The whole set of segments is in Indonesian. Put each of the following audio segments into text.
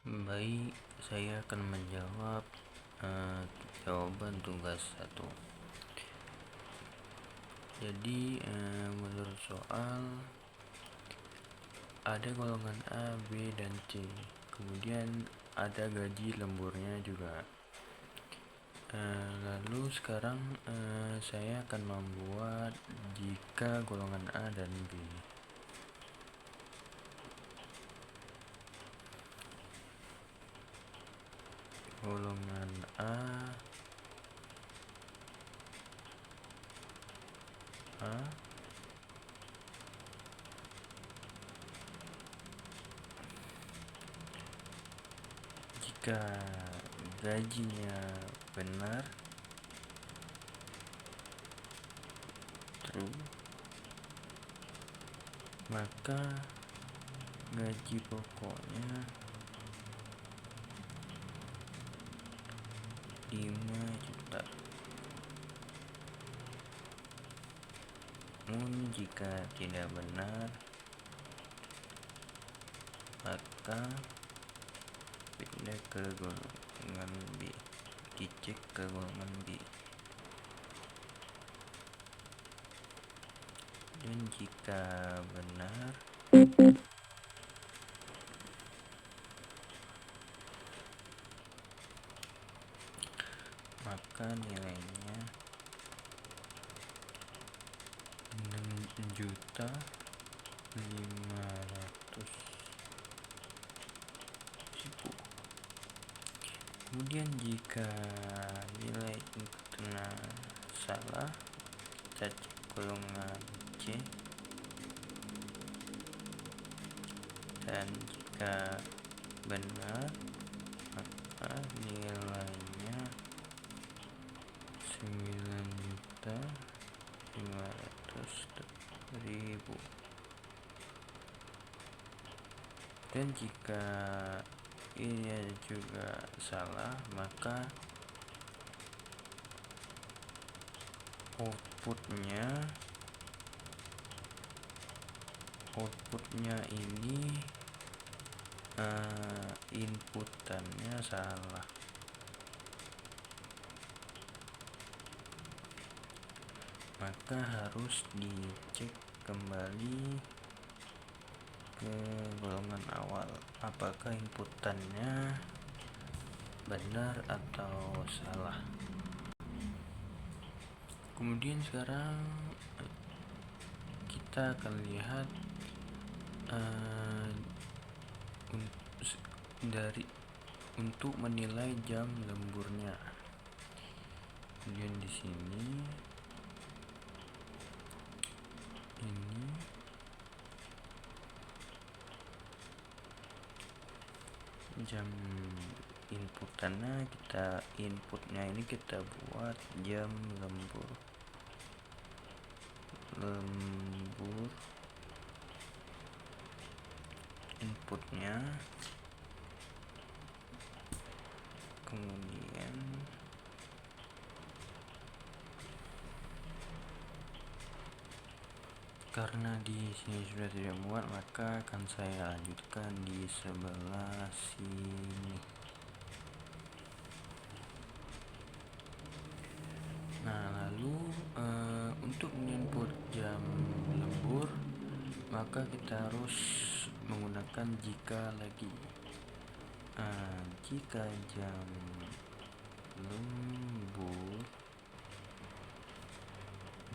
Baik, saya akan menjawab jawaban tugas 1. Jadi, menurut soal ada golongan A, B, dan C. Kemudian ada gaji lemburnya juga. Lalu sekarang saya akan membuat jika golongan A dan B. Golongan A jika gajinya benar, true, maka gaji pokoknya 5 juta. Namun jika tidak benar, maka pindah ke golongan B, dicek ke golongan B. Dan jika benar, maka nilainya 6.500.000. Kemudian jika nilai inputnya salah, kita cek golongan C. Dan jika benar, maka nilainya 9.500.000. Dan jika ini juga salah, maka outputnya ini inputannya salah, maka harus dicek kembali ke golongan awal apakah inputannya benar atau salah. Kemudian sekarang kita akan lihat untuk menilai jam lemburnya. Kemudian di sini ini jam inputnya ini kita buat jam lembur inputnya. Kemudian karena di sini sudah tidak muat, maka akan saya lanjutkan di sebelah sini. Nah, lalu untuk input jam lembur, maka kita harus menggunakan jika lagi. Jika jam lembur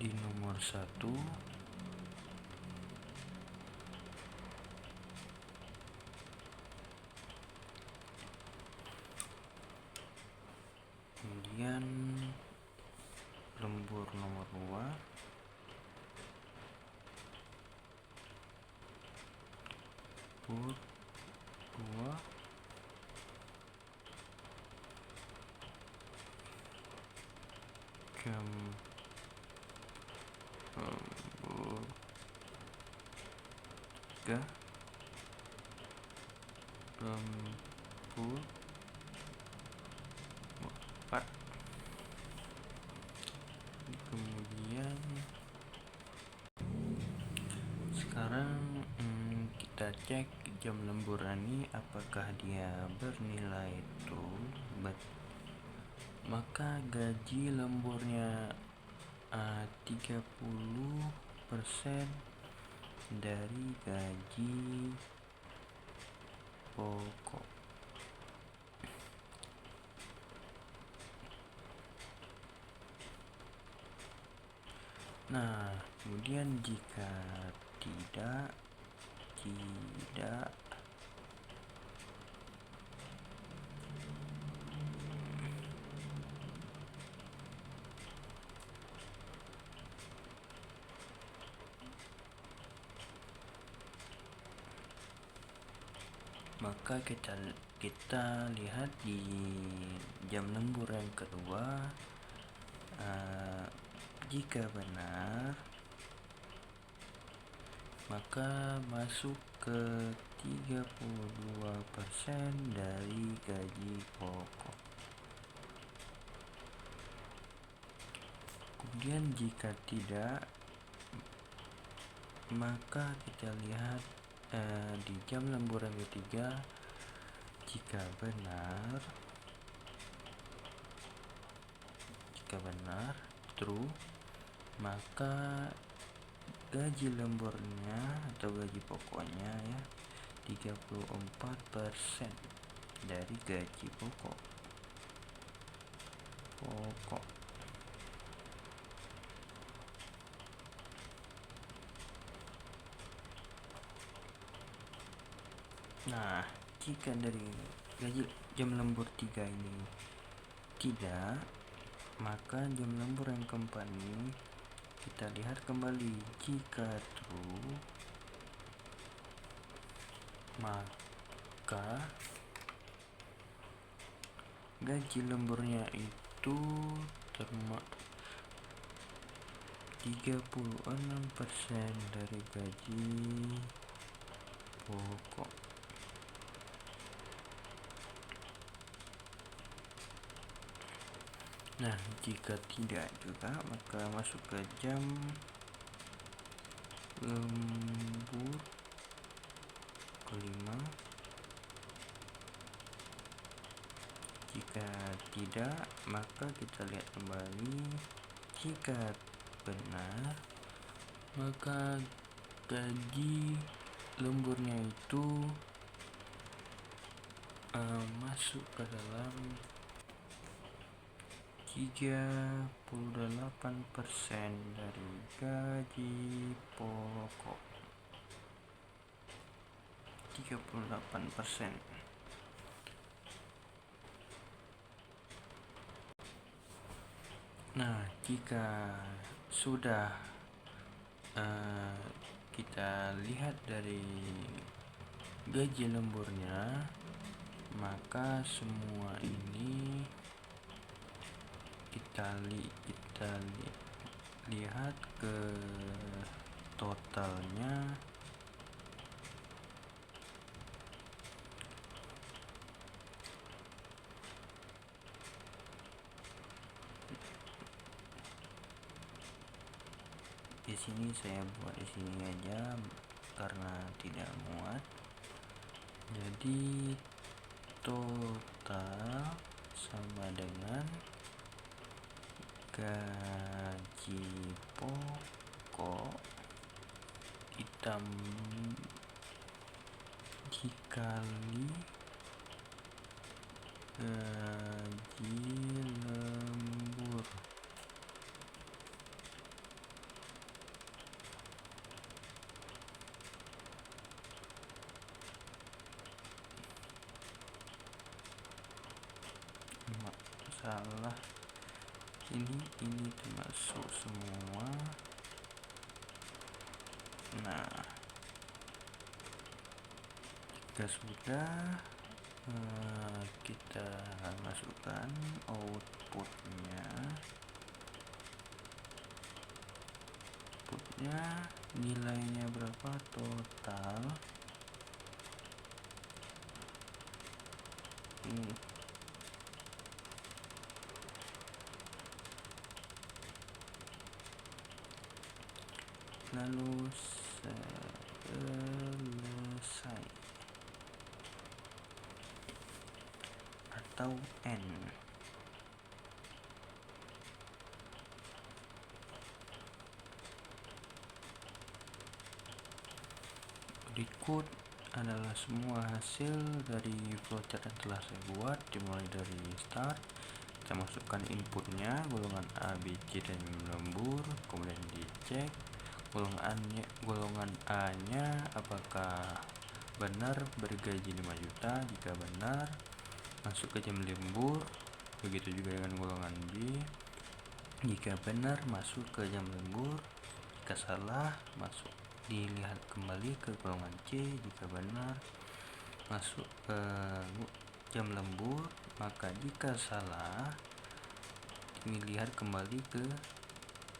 di nomor 1, kemudian lembur nomor 2, lembur 2, jam lembur 3, lembur 4. Kemudian sekarang kita cek jam lembur ini apakah dia bernilai true, maka gaji lemburnya 30% dari gaji pokok. Nah, kemudian jika tidak maka kita lihat di jam lembur yang kedua. Jika benar, maka masuk ke 32% dari gaji pokok. Kemudian jika tidak, maka kita lihat di jam lembur yang ketiga. Jika benar true, maka gaji lemburnya atau gaji pokoknya 34% dari gaji pokok. Nah, jika dari gaji jam lembur 3 ini tidak, maka jam lembur yang keempat ini kita lihat kembali. Jika true, maka gaji lemburnya itu 36% dari gaji pokok. Nah, jika tidak juga, maka masuk ke jam lembur kelima. Jika tidak, maka kita lihat kembali. Jika benar, maka gaji lemburnya itu masuk ke dalam 38% dari gaji pokok. 38%. Nah, jika sudah kita lihat dari gaji lemburnya, maka semua ini kita lihat ke totalnya. Di sini saya buat di sini aja karena tidak muat. Jadi total sama dengan gaji pokok dikali gaji lembur. Salah, ini termasuk semua. Nah, jika sudah, kita masukkan outputnya. Nilainya berapa total. Lalu selesai. atau N. Berikut adalah semua hasil dari flowchart yang telah saya buat, dimulai dari start. Kita masukkan inputnya, golongan A, B, C dan lembur, kemudian dicek golongan A nya apakah benar bergaji 5 juta. Jika benar, masuk ke jam lembur. Begitu juga dengan golongan B, jika benar masuk ke jam lembur, jika salah masuk dilihat kembali ke golongan C. Jika benar masuk ke jam lembur, maka jika salah dilihat kembali ke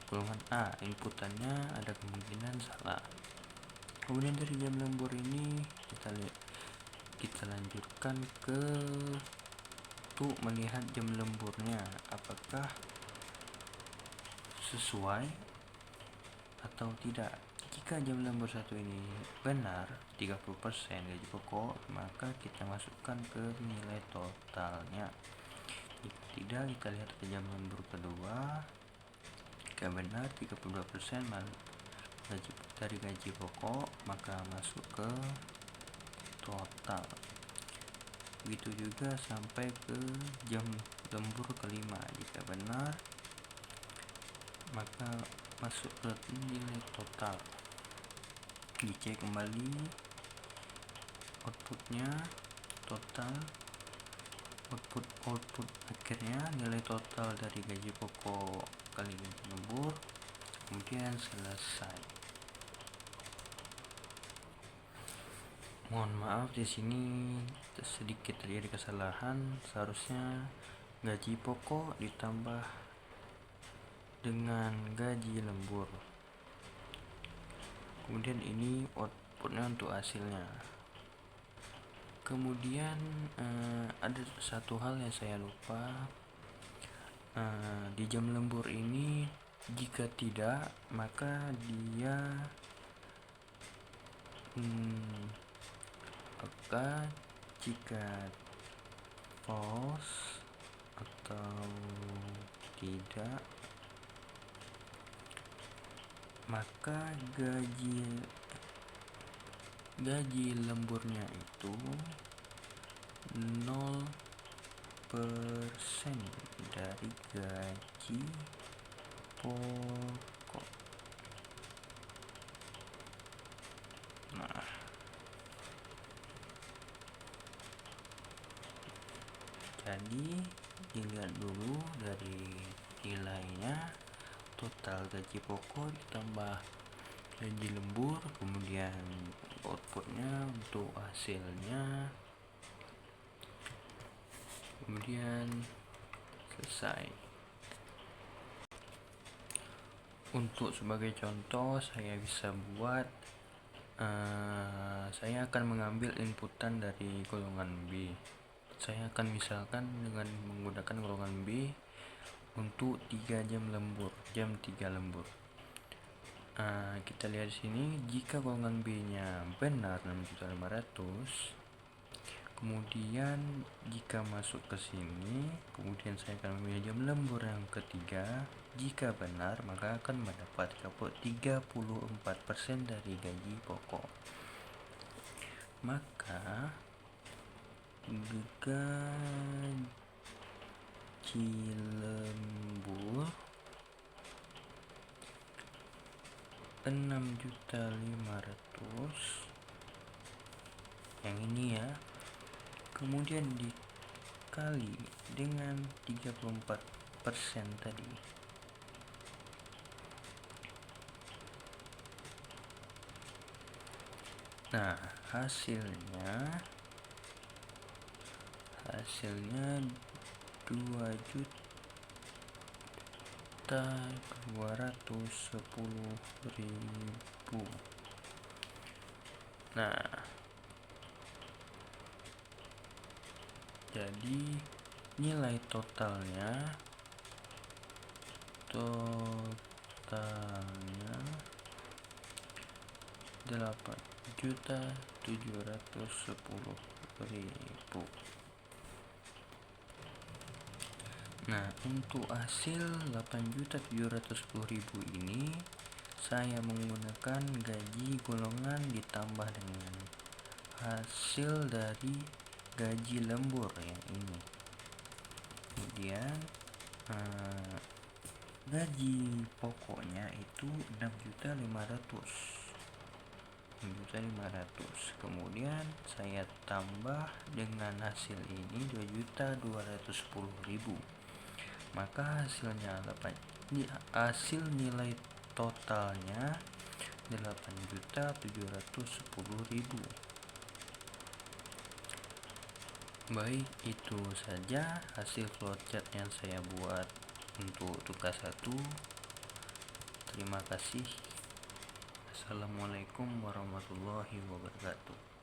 golongan A. Inputannya ada kemungkinan salah. Kemudian dari jam lembur ini kita lanjutkan ke untuk melihat jam lemburnya apakah sesuai atau tidak. Jika jam lembur satu ini benar 30% gaji pokok, maka kita masukkan ke nilai totalnya. Jika tidak, kita lihat ke jam lembur kedua. Jika benar 32% dari gaji pokok, maka masuk ke total. Begitu juga sampai ke jam lembur kelima. Jika benar, maka masuk ke nilai total. Dicek kembali outputnya, total output akhirnya nilai total dari gaji pokok kali gaji lembur, kemudian selesai. Mohon maaf, di sini sedikit terjadi kesalahan. Seharusnya gaji pokok ditambah dengan gaji lembur. Kemudian ini outputnya untuk hasilnya. Kemudian ada satu hal yang saya lupa. Di jam lembur ini, jika tidak, maka dia maka jika false atau tidak, maka gaji lemburnya itu 0% dari gaji pokok. Nah, jadi dilihat dulu dari nilainya, total gaji pokok ditambah gaji lembur, kemudian outputnya untuk hasilnya, kemudian selesai. Untuk sebagai contoh, saya bisa buat saya akan mengambil inputan dari golongan B. Saya akan misalkan dengan menggunakan golongan B untuk 3 jam lembur, jam 3 lembur. Kita lihat di sini, jika golongan B nya benar 6.500.000, kemudian jika masuk ke sini, kemudian saya akan memilih jam lembur yang ketiga. Jika benar, maka akan mendapat 34% dari gaji pokok. Maka gaji lembur 6.500.000 yang ini ya, kemudian dikali dengan 34% tadi, nah hasilnya 2.210.000. Nah, jadi nilai totalnya 8.710.000. Nah, untuk hasil 8.710.000 ini saya menggunakan gaji golongan ditambah dengan hasil dari gaji lembur yang ini. Kemudian gaji pokoknya itu 6.500.000. Kemudian saya tambah dengan hasil ini 2.210.000. Maka hasil nilai totalnya 8.710.000. Baik, itu saja hasil flowchart yang saya buat untuk tugas 1. Terima kasih. Assalamualaikum warahmatullahi wabarakatuh.